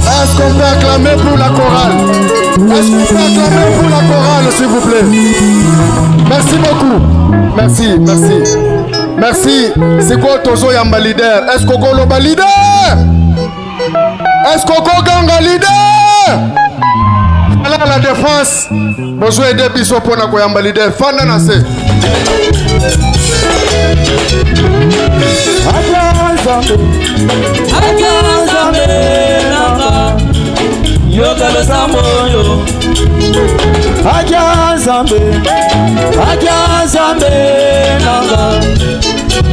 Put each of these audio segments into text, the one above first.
Est-ce qu'on peut acclamer pour la chorale? Est-ce qu'on peut acclamer pour la chorale, s'il vous plaît? Merci beaucoup. Merci, merci. Merci. C'est quoi Tozo Yamba leader? Est-ce qu'on go leader? Est-ce qu'on go ganga leader? Voilà la défense. Bonjour et des bisous pour la Yamba leader. Fanda nase. Yoga lo samboyo Aja zambe nanga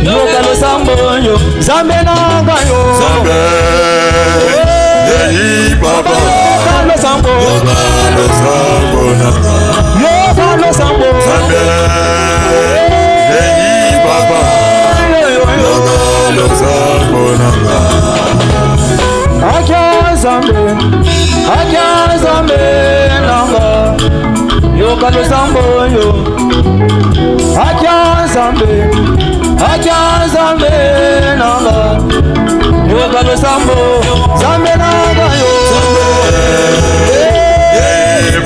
Yoga lo samboyo Zambe nanga yo Zambe Yehi baba Yoga lo sambo nanga Yoga lo sambo Zambe Yehi baba Yoga lo sambo nanga Aja zambe nanga Yoga lo samboyo Aja zambe nanga Yoga lo sambo Zambe nanga yo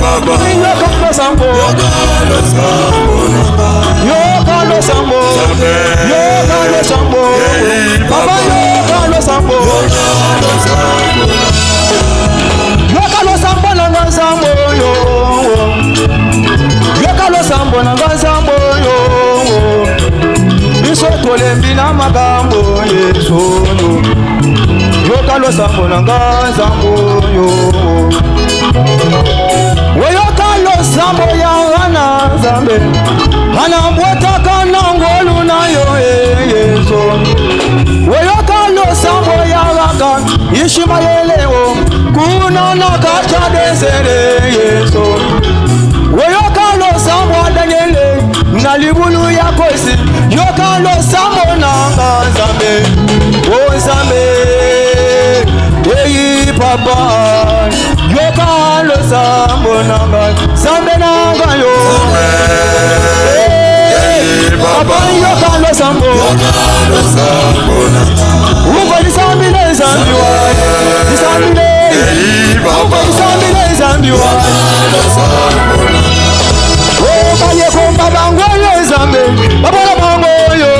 baba Yoga lo sambo Yoga lo sambo nanga Yoga lo sambo Yoga lo sambo Baba yoga lo sambo Yoga lo sambo nanga sambo yo Yoga lo sambo nanga sambo yo Iso tolembi na magambo yeso yo Yoga lo sambo nanga sambo yo Yoga lo sambo ya wana zambe Hana mweta kana ngolu na yo yeso Yoga lo sambo ya waka Ishima yelewo Kuna nakacha desere yeso Yoga lo sambo danyele Nalibulu ya kosi Yoga lo sambo nanga zambe O zambe Yeyi papa Yoga lo sambo nanga Zambe nanga yo Papa yoga lo sambo Uva disambile zambiwa Disambile Uva disambile zambiwa Baye komba bangoyo zambe Babala bangoyo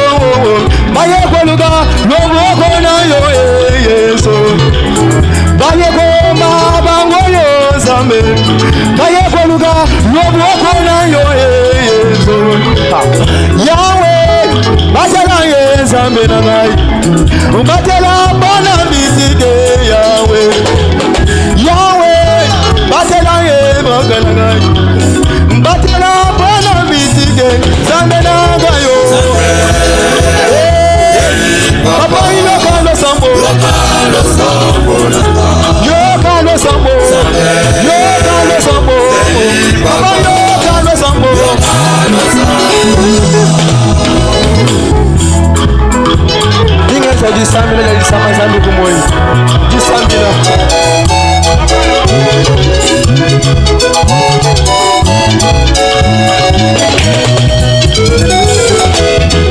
Baye kweluga Lomoko na yo yeso Baye komba bangoyo zambe Baye kweluga Lomoko na yo yeso Yahweh Batela ye zambe na ngai Batela bona bisike Yahweh Yahweh Batela ye magana ngai Batela bona bisike zambe na ngai yo Papa yoga lo sambo Yoga lo sambo Yoga lo sambo Papa yoga lo sambo Ingeza disambile la disama zambi kumoi Disambila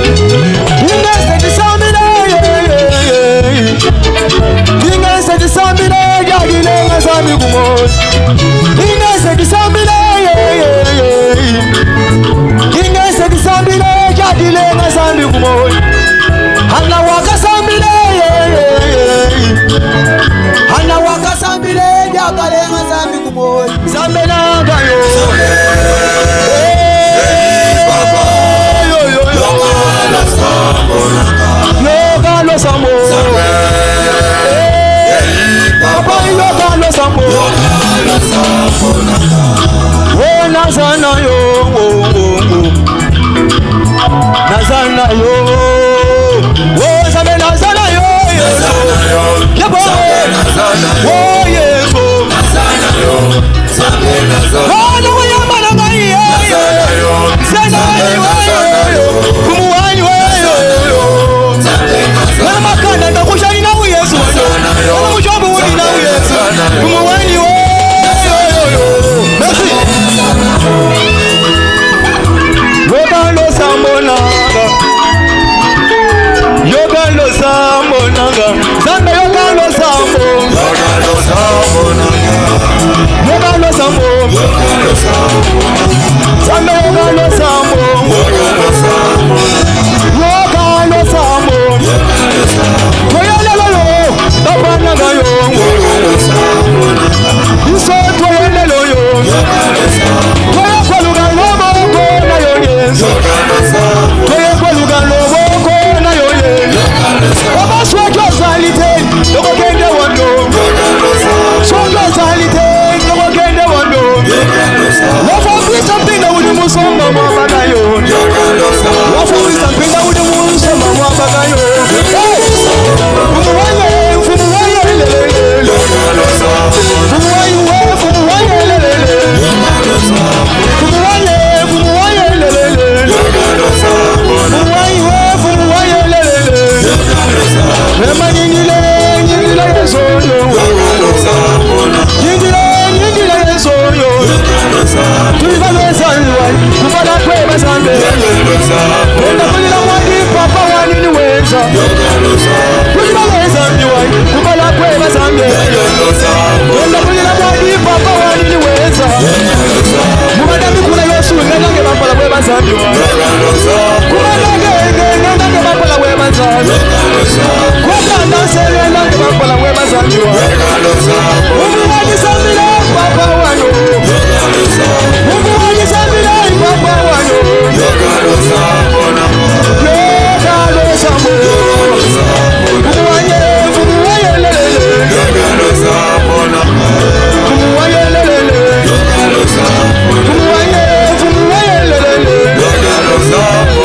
Ingeza disambile Ingeza disambile Yagile nga zambi kumoi Ingeza disambile Ingeza disambile Yagile nga zambi kumoi Hana wakasambile Hana wakasambile Yakale nga zambi kumoi Zambe nanga yo Yoga lo sambo Papa yoga lo sambo Nazana yo Nazana yo Zambe nazana yo Yabo Oh yeso Nazana yo Zambe nazana Hana wayamba na ngai Zana yo Kumuwani yo Wana makanda ndakushani na uyesu Wana mujombo wudi na uyesu Kumuwani yo Merci Yoga lo sambo nanga Yoga nanga Zambe yokalo sambo Yokalo sambo nanga Yokalo sambo Zambe yokalo sambo Yokalo sambo Yokalo sambo Toyelelo yo Tapanga yo Yokalo sambo nanga Iso toyelelo yo Yokalo sambo Toyekwaluga lobo kona yo yesu Yokalo sambo Toyekwaluga lobo kona yo yesu Obaswekyo salite Yokokende wando Yokalo sambo Swekyo salite Yokokende wando Yokalo sambo Wafambisa mpinda uli musomba mwabaka yo Yokalo sambo Wafambisa mpinda uli musomba mwabaka yo Fumuwaye, fumuwaye lelele Yokalo sambo Fumuwaye, fumuwaye lelele Yokalo sambo Fumuwaye, fumuwaye lelele Yokalo sambo Fumuwaye, fumuwaye lelele Yokalo sambo Rema nyingile, nyingile yesoyo Yokalo sambo Nyingile, nyingile yesoyo Yokalo sambo Tuliva lwezalwa, kubala kweba zambe Yokalo sambo Wenda kulila mwadi papa wanini weza Yokalo sambo Kuliva lwezalwa, kubala kweba zambe Yokalo sambo Wenda kulila mwadi papa wanini weza Yokalo sambo Mumadami kuna yesu nganange bambala kweba zambe Yokalo sambo Kumadage nganange bambala kweba zambe Yokalo sambo Kwakanda sele nganange bambala kweba zambe Yokalo sambo Umuwaji sambile papa wanyo Yokalo sambo Umuwaji sambile papa wanyo Yokalo sambo Yokalo sambo Umuwaye, umuwaye lelele Yokalo sambo Umuwaye lelele Yokalo sambo Umuwaye, umuwaye lelele Yokalo sambo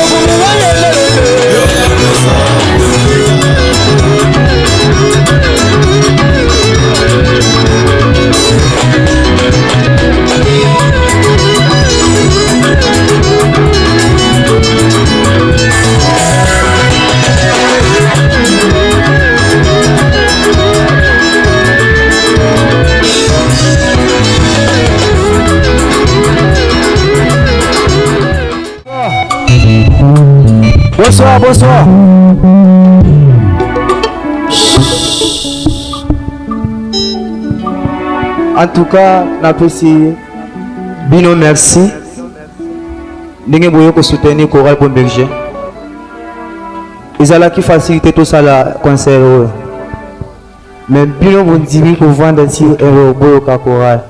Umuwaye lelele Yokalo sambo Bonsoir, bonsoir. En tout cas, n'apprécie Bino merci. Ndenge boyo ko soutenir Chorale Bon Berger. Ils allaient qui faciliter tout ça la concert. Mais Bino vous dit que vendre ici et boyo ka Chorale.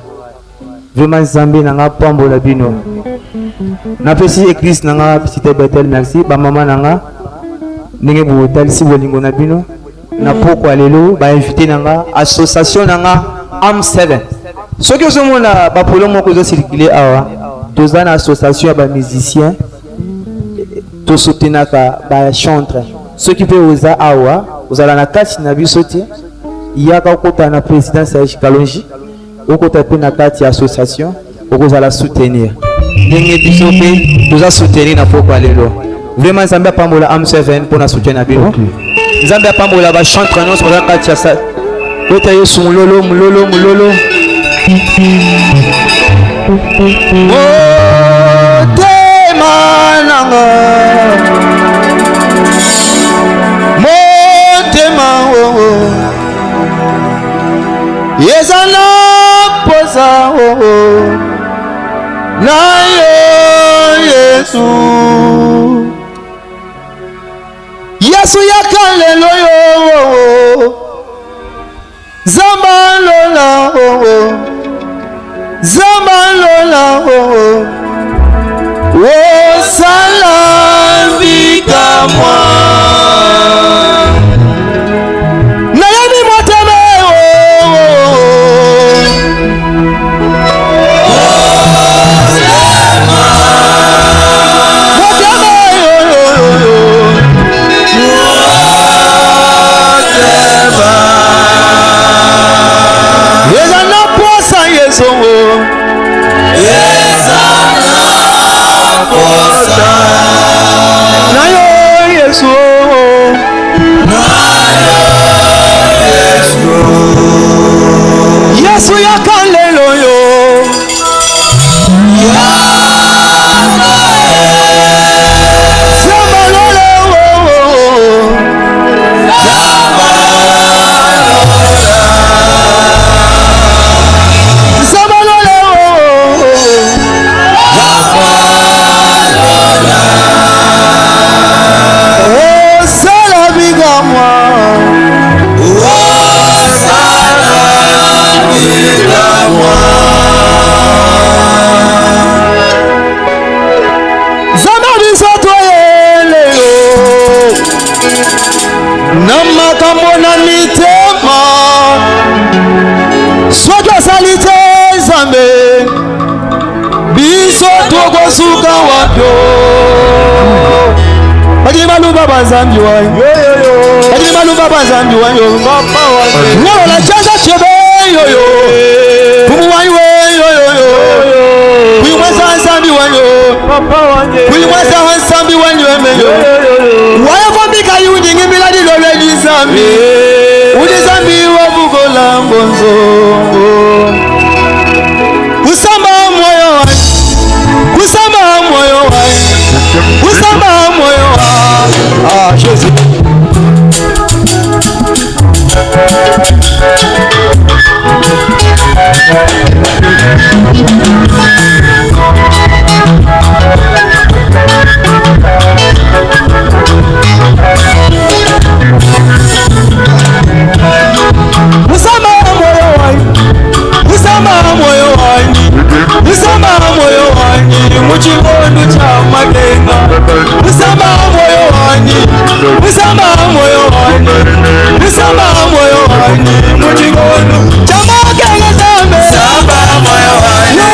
Vraiment Zambie nanga pambo la Bino. N'apprécie église nanga petite Bethel merci. Ba maman nanga ndenge bo talisi bolingo na bino. Na poko lelo ba invité nanga association nanga AM7. Ce que nous avons ba polo moko zo circuler awa. Tozana association ba musiciens. To soutenaka ba chanteur. Ce qui peut oza awa, ozala na kati na biso te. Yaka kota na président Serge Kalonji. Okota pe na kati association, okozala soutenir. Ndenge biso pe toza soutenir na poko lelo. Vraiment Nzambe apambola AM7 pour na soutenir na bino. Nzambe apambola ba chanteur non sur la kati ya sa. Kota Yesu mulolo mulolo mulolo. Motema nanga Motema Yezana posa na yo Yesu Yesu yakalelo yo Zamalola Zamalola O salavika moi Nayani moteme namakamona mitema soki salite Nzambe biso tokosuka wapyo Bagini maluba bazambi wanyo Bagini maluba bazambi wanyo Nyo la chaza chebe yo Kumu wanyo yo Kuimweza Nzambi wanyo Kuimweza Nzambi wanyo Waya fambika yunji ngimila dilole Nzambi Nzambi wabugola mbonzo Kusamba moyo wanyo Kusamba moyo wanyo Kusamba moyo wanyo Jésus Kusamba moyo wanyo Kusamba moyo wanyo Kusamba moyo wanyo Muchibondo cha magenga Kusamba moyo wanyo Kusamba moyo wanyo Kusamba moyo wanyo Muchibondo cha magenga Nzambe Samba moyo wanyo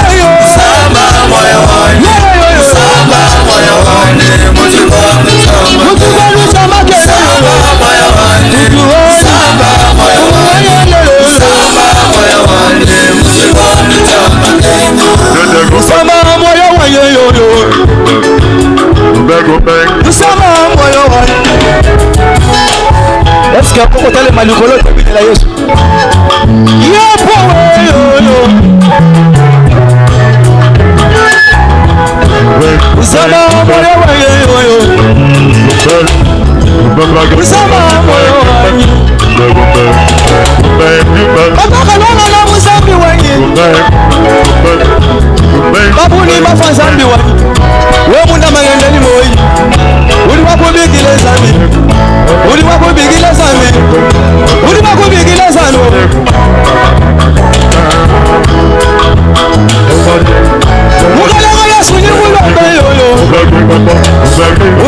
Samba moyo wanyo Samba moyo wanyo Muchibondo cha magenga Samba moyo wanyo Samba moyo wanyo Samba moyo wanyo Muchibondo cha magenga Kusamba moyo wanyo Kusamba moyo wanyo Est-ce que poko tale malikolo tebine la Yesu Yepo yo Kusamba moyo wanyo Kusamba moyo wanyo Bakaka lona na Nzambi wanyo Babuni bafa Nzambi wanyo We munda magendeni moyi Uli wakubigile Nzambi Uli wakubigile Nzambi Uli wakubigile Nzambi Mukalenga Yesu ni mulombe yoyo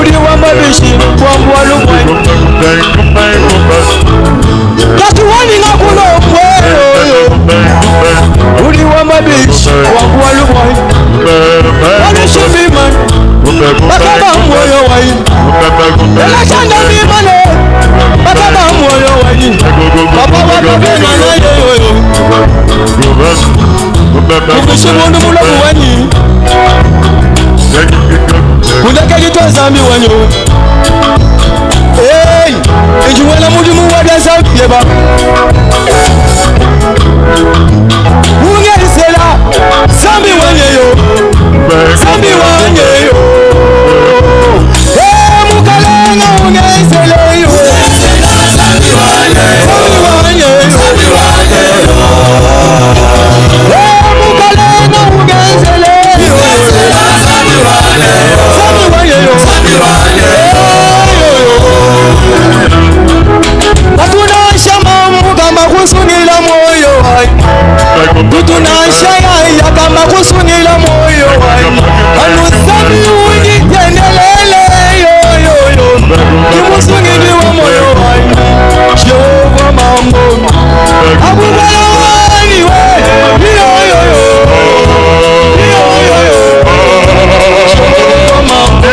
Uli wamabishi kwa mwalumwe Katuwani na kulomwe yoyo Uli wamabishi kwa mwalumwe Wanishimimani Bakaba mwoyo wayi Elachanda mimane Bakaba mwoyo wayi Papa wakabena na yoyo Mukishimundu mulomu wanyi Kundake jitwa Nzambi wanyo Hey Injuwela mudimu wada Nzambi yeba Ungerisela Nzambi wanyeyo Nzambi wanyeyo Mukalenga ungeriseleyo Nzambi wanyeyo Nzambi wanyeyo Mukalenga ungeriseleyo Nzambi wanyeyo Nzambi wanyeyo Katunasha mamu kama kusunila moyo wanyu Tutunasha ya kama kusunila moyo wanyu Nzambi unitendelele yo Kimusungini wa moyo wanyu Jehova mambo Abubala wani we Jehova mambo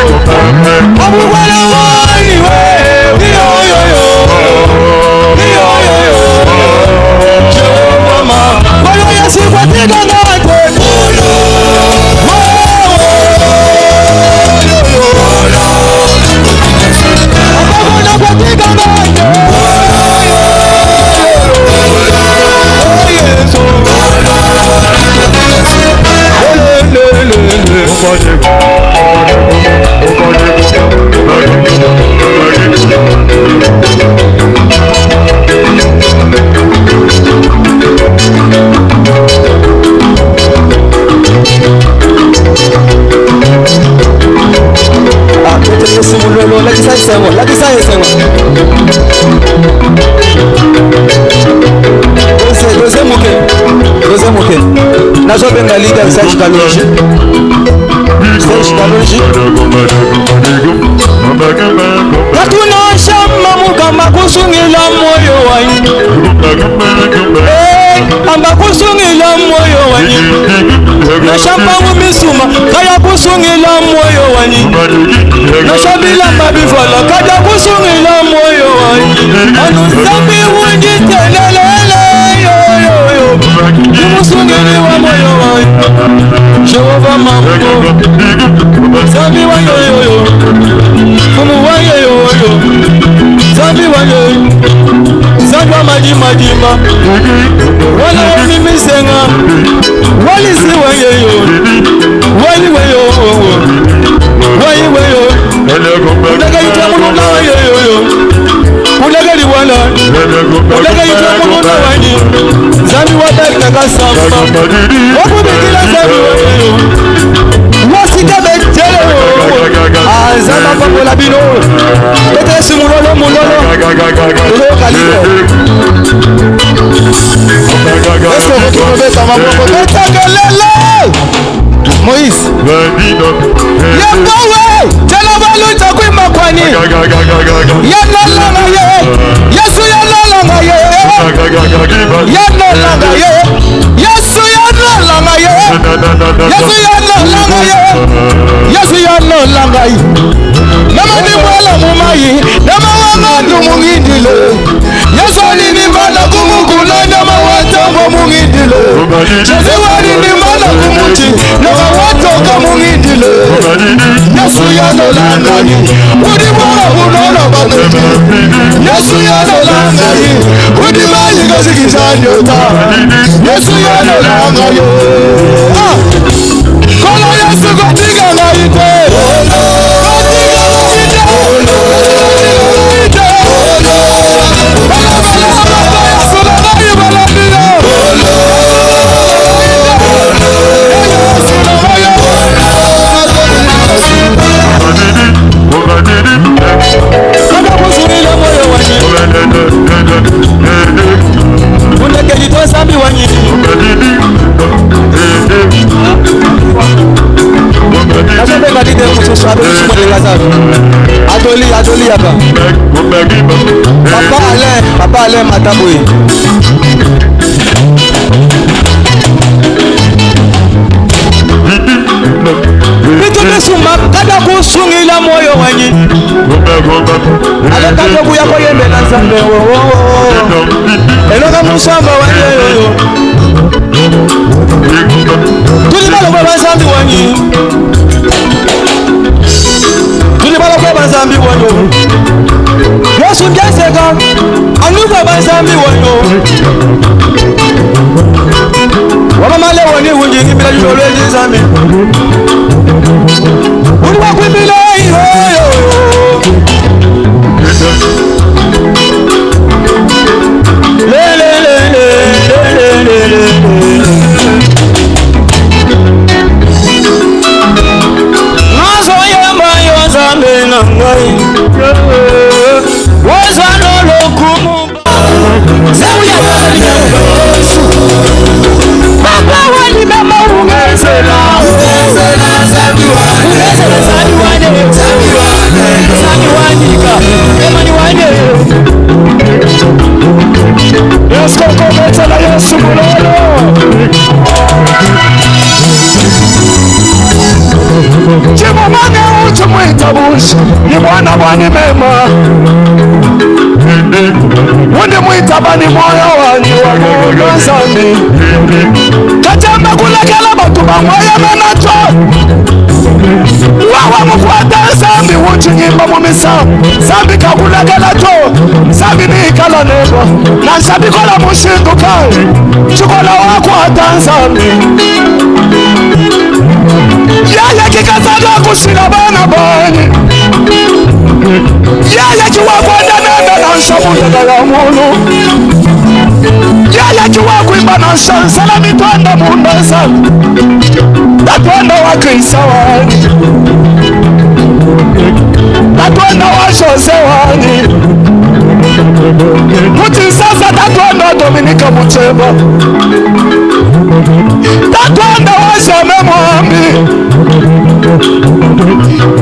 Abubala wani we Jehova mambo Walo yasi kwa tiga ngate Nazobenga leader Serge Kalonji Katunasha mamu kama kusunila amba kusungila moyo wanyi na shampangu misuma kaya kusungila moyo wanyi na shabila mabifala kaya kusungila moyo wanyi anu zambi wunji telelele yo yo yo kumusungili wa moyo wanyi Jehova mambo zambi wa yo yo yo kumu wa yo yo yo zambi wa yo Zandwa majima wala mimi senga wali si wayeyo wali wayo ulaga itamu na wayeyo ulaga liwala ulaga itamu na wani zambi wadari na kasamba wakubikila zambi wayeyo wasika betele azama pango la bino betesi mulolo ulo kalito est-ce que vous trouvez ça va beaucoup betakelele Moïse yakowe tena baluta kwima kwani yanalanga ye Yesu yanalanga ye yanalanga ye Yesu yanalanga ye Yesu yanalanga ye Yesu yanalanga ye nama ni mwala mumayi nama wangandu mungindile Yesu alini mbala kumukula nama watombo mungindile Yesu alini mbala kumuti nama watoka mungindile Yesu yanalanga ye udi mwala unola batete Yesu yanalanga ye udi mayi gasikizanyota Yesu yanalanga ye kola Yesu gotiga na ite Adoli yaba Papa Alain Mataboui Bitu besuma kada kusungila moyo wanyi Ale kato kuya koyembe na nzambe Eloka musamba wanyi yoyo Tuli balo kwa nzambi wanyi Tulibala kwa banzambi wanyo Yesu ngeseka Anuba banzambi wanyo Wamamale wani hunjini bila jitolezi zambi Uliwa kumbila iyo ni mwana wani mema Wende muitabani moyo wani wagogo zambi Kachamba kulekela batu bamwaya menacho Wawa mukwata zambi wuchi nyimba mumisa Zambi kakulekela cho Zambi ni ikala nego Na zambi kola mushindu kai Chukola wakwata zambi Yaya kikazada kushina bana bani Yaya kiwa kwenda nenda na nshabunda ya munu Yaya kiwa kuimba na shansala mitwanda mundasa Tatwanda wakisa wani Tatwanda washose wani Kuti sasa tatwanda Dominika Mucheba Tatwanda washame mwambi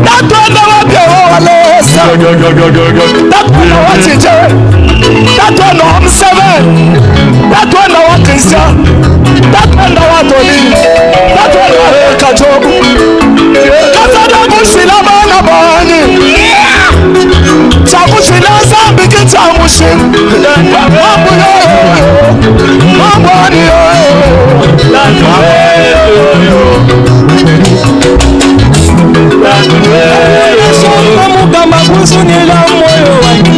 Tatwanda wapya wawalesa Tatwanda wachije tatwenda wa Museveni, tatwenda wa Christian, tatwenda wa Toli, tatwenda wa Kajogo, katada kushila bana bani, chakushila zambi kichamushila, mambo yoyo, mambo ani Mugamba kusunila moyo wangu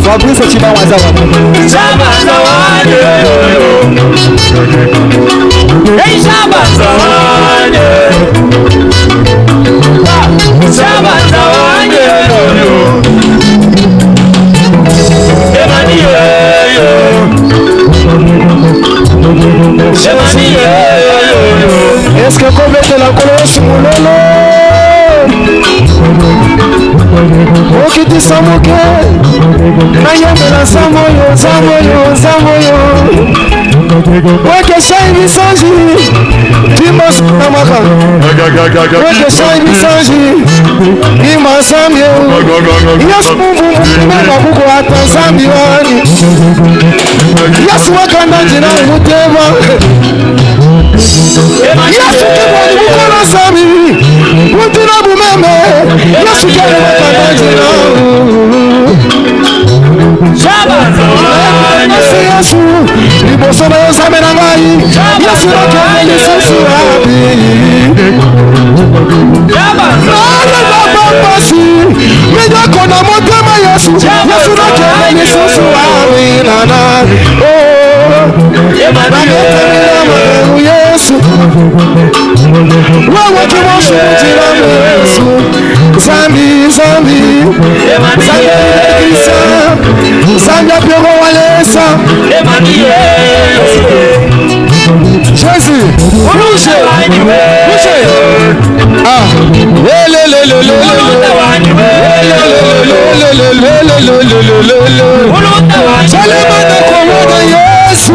Fabrice Chibawaza est-ce que commettre la colosse mulolo okiti samoke nayembela samoyo weke shaini sanji dimos namaka weke shaini sanji imasambye yesu mumumumema kuko hata zambi wani yesu wakanda njina mutema yesu kibwani mukola zambi mutina bumeme yesu kere wakanda njina yesu liboso na yozame na ngai yesu nakende lisusu abi nalebapapasi menyako na motema yesu nakende lisusu abi nana nametemila maberu yesu wewe kimosujila yesu zambi Krista zambi apero walesa Jésus bouge ah Salemana komoda Yesu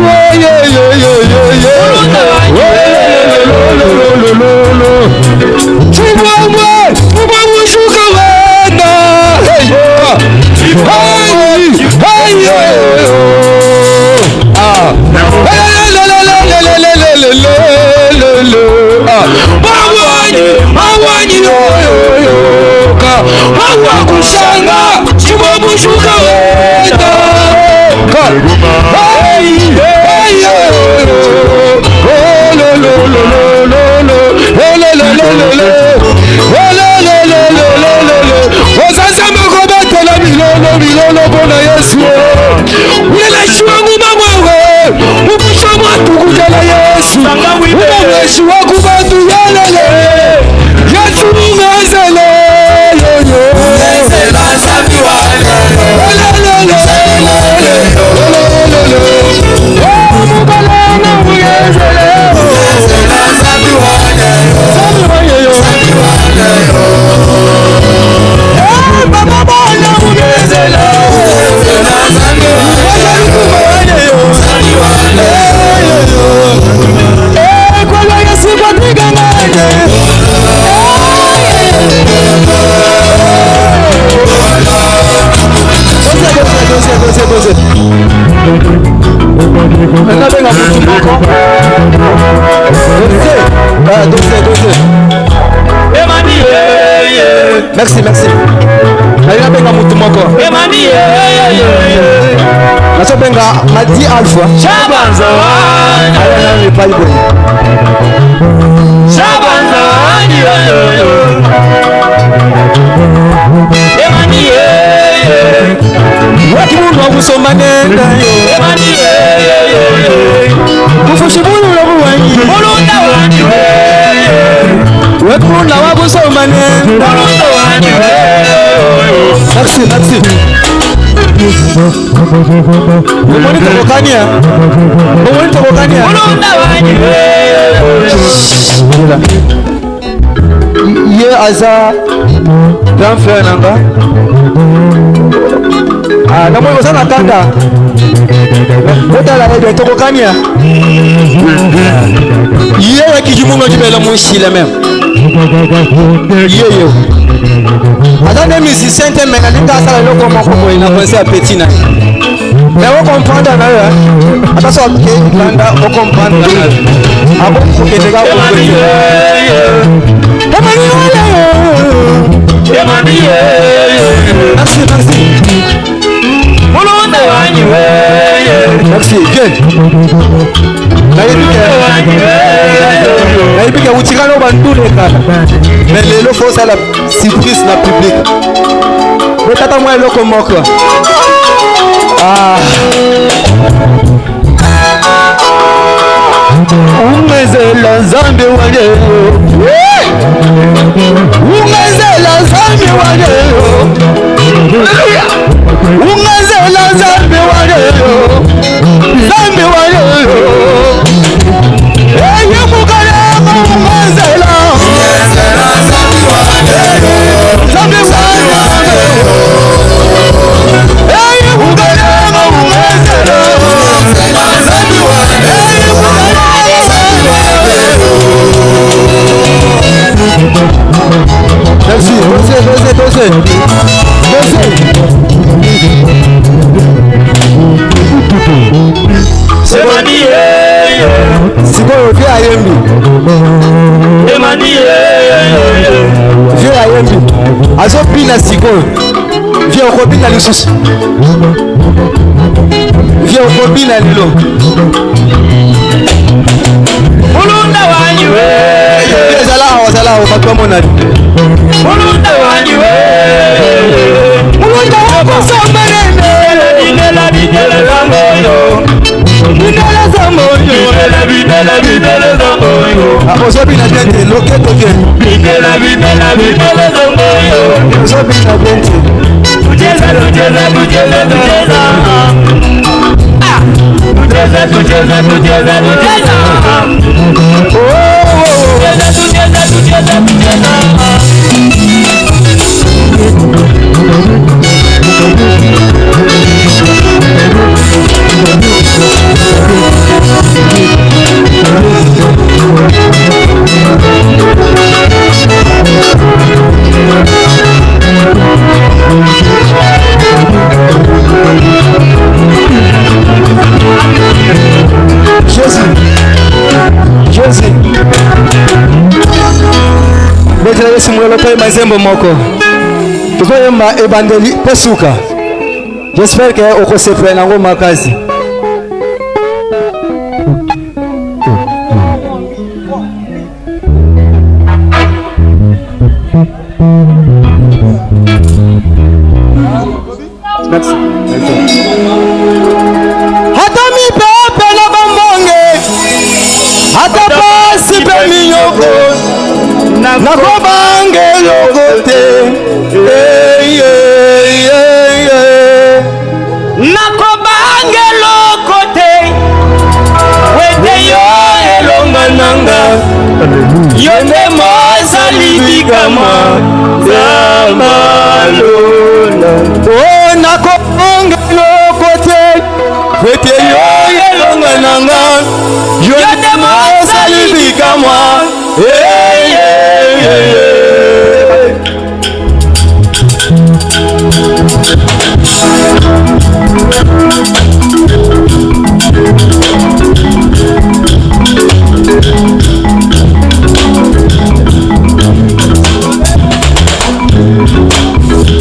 Merci. Aina benga mutu moko. Emani naso benga Madi Alpha. Shabanza. Aina ni palibo. Shabanza. Emani watu mundu wakusoma nenda. Emani kufushibulu labuwanyi. Mulunda wani wekulunda wakusoma nenda. Merci. Umoni tokokania. Ye aza grand frère nanga. na moi osana kanda otala ebe tokokania yewe kijimunga kibela mushile même yeyo atane musicien te mais nalinga asala eloko moko boye na pensé à petit na mais on comprendre na yo attention ke landa on comprendre na abo koketeka ko merci merci merci bien nayebi utikana obanduleka mais lelo faut la surprise na public betata mwa eloko moko ungezela nzambe wange ungezela nzambe wange ungezela nzambe wange nzambe wange eye mukalema ungezela nzambe wange eye mukalema ungezela nzambe wange merci, dosez. C'est manié. Sikoyo vieux ayembi. C'est manié. Vieux ayembi. Azo pina sikoyo. Vieux okobina lisusu. Vieux okobina lilo. Mulunda wanyiwe. Zala bakwa monali. Mulunda wanyiwe. Mulunda wako somerene. Binela zamoyo. Binela zamoyo. Aposo bina gente loketo ke. Binela zamoyo. Aposo bina gente. Tujeza. Jésus. Betela Yesu mwelo kwa mazembo moko. Tukoyemba ebandeli pesuka. J'espère que okosepela nango makazi. Hata mipepe na bambonge, hata pasi pe minyoko, na kobange lokote, na kobange lokote, wete yo elonga nanga, yonde mosa libikama, zamalona. Oh, na kobange lokote, wete yo elonga nanga, yonde mosa libikama,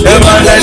Demande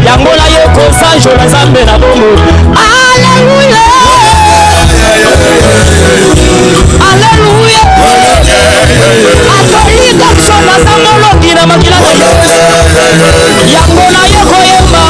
yangola yeko sanjo na zambe na bongo. Alleluia, alleluia. Atolika sona samologi na makila na yangola yeko yemba.